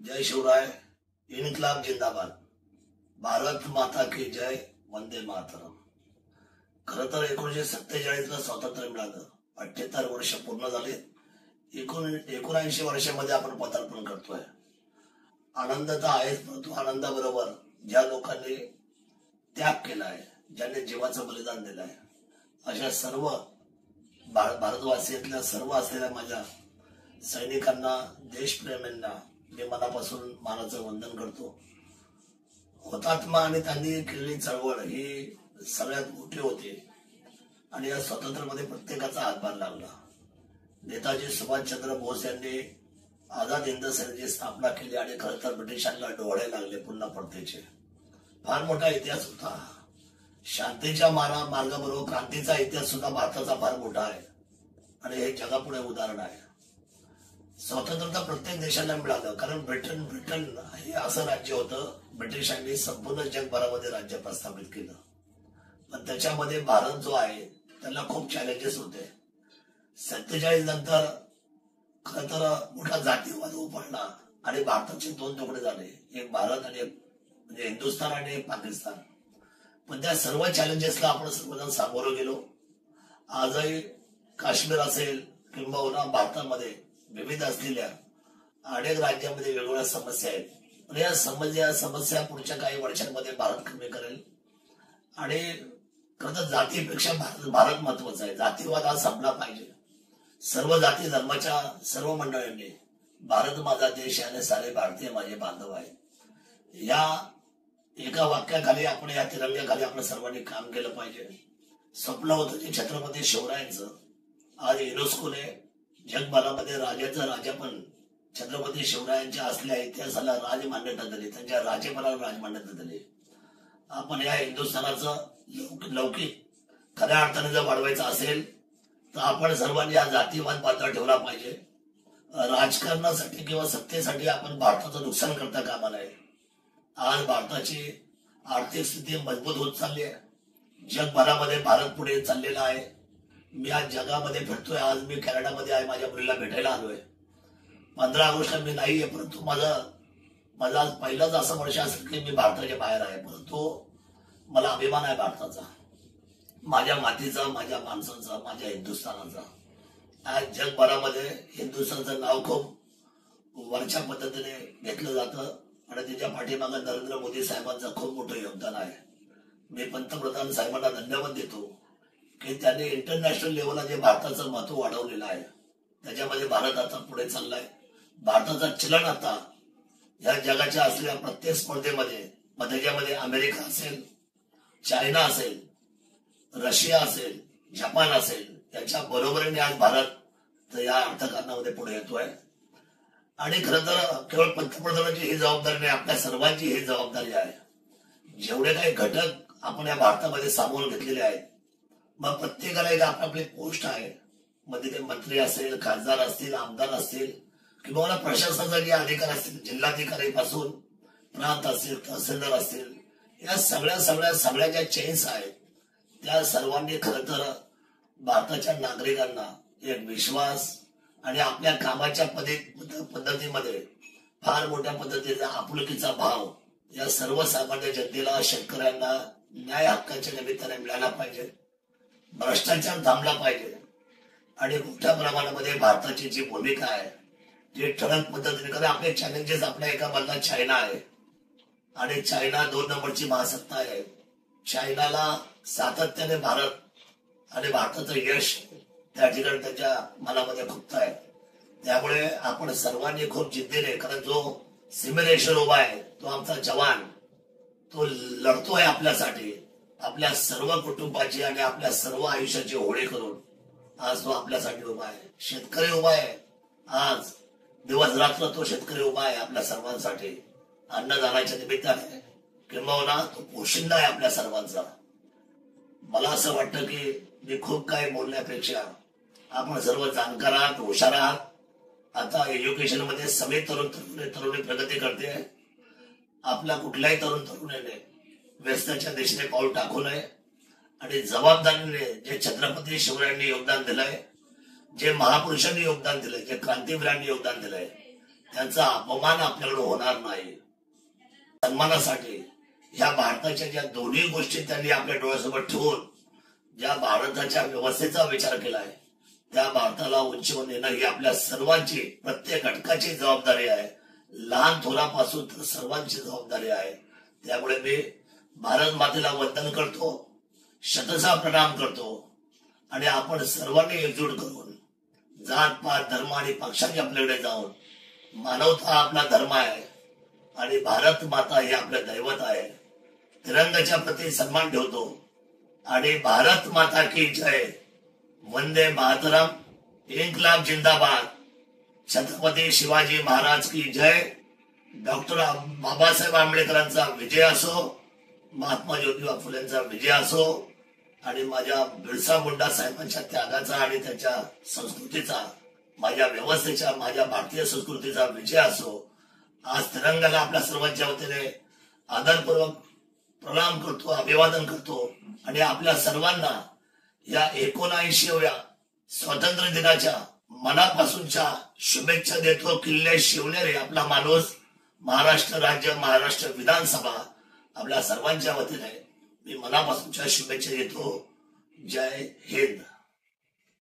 जय शिवराय, इन्कलाब जिंदाबाद, भारत माता की जय, वंदे मातरम। खरं तर 1947ला स्वातंत्र्य मिळालं, 78 वर्ष पूर्ण झाले। 79 वर्षामध्ये आपण पदार्पण करतोय। आनंद तर आहेच, परंतु आनंदाबरोबर ज्या लोकांनी त्याग केलाय, ज्यांनी जीवाचं बलिदान दिलंय, अशा सर्व भारतवासियातल्या सर्व असलेल्या माझ्या सैनिकांना, देशप्रेमींना मी मनापासून मानाचं वंदन करतो। हुतात्मा आणि त्यांनी केलेली चळवळ ही सगळ्यात मोठी होती आणि या स्वातंत्र्यामध्ये प्रत्येकाचा हातभार लागला। नेताजी सुभाषचंद्र बोस यांनी आझाद हिंद सेनेची स्थापना केली आणि खरं तर ब्रिटिशांना डोळे लागले पुन्हा परतीचे। फार मोठा इतिहास होता। शांतीच्या मार्गाबरोबर क्रांतीचा इतिहास सुद्धा भारताचा फार मोठा आहे आणि हे जगापुढे उदाहरण आहे। स्वातंत्र्य तर प्रत्येक देशाला मिळालं, कारण ब्रिटन हे असं राज्य होतं, ब्रिटिशांनी संपूर्ण जगभरामध्ये राज्य प्रस्थापित केलं, पण त्याच्यामध्ये भारत जो आहे त्याला खूप चॅलेंजेस होते। 47 नंतर खरं तर मोठा जातीवाद उफाळला आणि भारताचे दोन तुकडे झाले, एक भारत आणि एक म्हणजे हिंदुस्थान आणि एक पाकिस्तान। पण त्या सर्व चॅलेंजेसला आपण सर्वजण सामोरं गेलो। आजही काश्मीर असेल किंबहुना भारतामध्ये विविध असलेल्या अनेक राज्यामध्ये वेगवेगळ्या समस्या आहेत, पण या समस्या पुढच्या काही वर्षांमध्ये भारत कमी करेल आणि खरं तर जातीपेक्षा भारत महत्वाचा आहे। जातीवाद हा संपला पाहिजे। सर्व जाती धर्माच्या सर्व मंडळींनी भारत माझा देश आणि सारे भारतीय माझे बांधव आहे या एका वाक्याखाली आपण, या तिरंग्याखाली आपण सर्वांनी काम केलं पाहिजे। स्वप्न होतं जे छत्रपती शिवरायांचं, आज युनेस्कोने जगभरामध्ये राजाचं राजापण छत्रपती शिवरायांच्या असलेल्या इतिहासाला राज मान्यता दिली, त्यांच्या राजेपणाला राज मान्यता दिली। आपण या हिंदुस्थानाचं लौकिक खऱ्या अर्थाने जर वाढवायचं असेल तर आपण सर्वांनी हा जातीवाद बाजूला ठेवला पाहिजे। राजकारणासाठी किंवा सत्तेसाठी आपण भारताचं नुकसान करता कामा नये। आज भारताची आर्थिक स्थिती मजबूत होत चालली आहे, जगभरामध्ये भारत पुढे चाललेला आहे। मी आज जगामध्ये फिरतोय, आज मी कॅनडामध्ये आहे, माझ्या मुलीला भेटायला आलोय। 15 ऑगस्टला मी नाहीये, परंतु माझा आज पहिलाच असं वर्ष असेल की मी भारताच्या बाहेर आहे, परंतु मला अभिमान आहे भारताचा, माझ्या मातीचा, माझ्या माणसाचा, माझ्या हिंदुस्थानाचा। आज जगभरामध्ये हिंदुस्थानचं नाव खूप वरच्या पद्धतीने घेतलं जातं आणि त्याच्या पाठीमागे नरेंद्र मोदी साहेबांचं खूप मोठं योगदान आहे। मी पंतप्रधान साहेबांना धन्यवाद देतो की त्यांनी इंटरनॅशनल लेवलला जे भारताचं महत्व वाढवलेलं आहे, त्याच्यामध्ये भारत आता पुढे चाललाय। भारताचं चलन आता या जगाच्या असलेल्या प्रत्येक स्पर्धेमध्ये, त्याच्यामध्ये अमेरिका असेल, चायना असेल, रशिया असेल, जपान असेल, याच्या बरोबरीने आज भारत या अर्थकारणामध्ये पुढे येतोय। आणि खरं तर केवळ पंतप्रधानांची ही जबाबदारी नाही, आपल्या सर्वांची ही जबाबदारी आहे। जेवढे काही घटक आपण या भारतामध्ये सामावून घेतलेले आहेत, मग प्रत्येकाला एक आपली पोस्ट आहे, मध्ये ते मंत्री असेल, खासदार असतील, आमदार असतील किंवा प्रशासनाचे जे अधिकारी असतील, जिल्हाधिकारी पासून प्रांत असतील, तहसीलदार असतील, या सगळ्या ज्या चेन्स आहेत त्या सर्वांनी खरं तर भारताच्या नागरिकांना एक विश्वास आणि आपल्या कामाच्या पद्धतीमध्ये फार मोठ्या पद्धतीचा आपुलकीचा भाव या सर्वसामान्य जनतेला, शेतकऱ्यांना न्याय हक्काच्या निमित्ताने मिळाला पाहिजे। भ्रष्टाचार थांबला पाहिजे आणि मोठ्या प्रमाणामध्ये भारताची जी भूमिका आहे ती ठळक पद्धतीने, कारण आपले चॅलेंजेस, आपल्या एका बाजूला चायना आहे आणि चायना 2 नंबरची महासत्ता आहे। चायनाला सातत्याने भारत आणि भारताचं यश त्या ठिकाणी त्यांच्या मनामध्ये खुपत आहे। त्यामुळे आपण सर्वांनी खूप जिद्दीने, कारण जो सीमेरेषेवर उभा आहे तो आमचा जवान, तो लढतोय आपल्यासाठी, आपल्या सर्व कुटुंबाची आणि आपल्या सर्व आयुष्याची होळी करून आज तो आपल्यासाठी उभा आहे। शेतकरी उभा आहे, आज दिवस रात्र तो शेतकरी उभा आहे आपल्या सर्वांसाठी, अन्नदानाच्या निमित्ताने किंबहुना तो पोशिंदा आहे आपल्या सर्वांचा। मला असं वाटतं की मी खूप काही बोलण्यापेक्षा आपण सर्व जाणकार आहात, हुशार आहात। आता एज्युकेशन मध्ये सगळे तरुणी प्रगती करते। आपल्या कुठल्याही तरुणाने व्यसनाच्या दिशेने पाऊल टाकू नये आणि जबाबदारीने जे छत्रपती शिवरायांनी योगदान दिलंय, जे महापुरुषांनी योगदान दिलंय, जे क्रांतीवीरांनी योगदान दिलंय, त्यांचा अपमान आपल्याकडे होणार नाही. सन्मानासाठी या भारताच्या ज्या दोन्ही गोष्टी त्यांनी आपल्या डोळ्यासमोर ठेवून ज्या भारताच्या व्यवस्थेचा विचार केलाय, त्या भारताला उंचीवर नेणं ही आपल्या सर्वांची, प्रत्येक घटकाची जबाबदारी आहे. लहान थोरापासून तर सर्वांची जबाबदारी आहे. त्यामुळे मी भारत मातेला वंदन करतो, शतशः प्रणाम करतो आणि आपण सर्वांनी एकजूट करून जात पात धर्म आणि पक्षांच्या आपल्याकडे जाऊन मानवता आपला धर्म आहे आणि भारत माता हे आपलं दैवत आहे, तिरंगाच्या प्रती सन्मान ठेवतो आणि भारत माता की जय, वंदे मातरम, इन्कलाब जिंदाबाद, छत्रपती शिवाजी महाराज की जय, डॉक्टर बाबासाहेब आंबेडकरांचा विजय असो, महात्मा ज्योतिबा फुलेंचा विजय असो आणि माझ्या बिरसा मुंडा साहेबांच्या त्यागाचा आणि त्याच्या संस्कृतीचा, माझ्या व्यवस्थेच्या, माझ्या भारतीय संस्कृतीचा विजय असो. आज तिरंगाला आपल्या सर्वांच्या वतीने आदरपूर्वक प्रणाम करतो, अभिवादन करतो आणि आपल्या सर्वांना या 79व्या स्वातंत्र्य दिनाच्या मनापासूनच्या शुभेच्छा देतो. किल्ले शिवनेरी आपला माणूस, महाराष्ट्र राज्य, महाराष्ट्र विधानसभा, आपल्या सर्वांच्या वतीने मी मनापासूनच्या शुभेच्छा देतो. जय हिंद.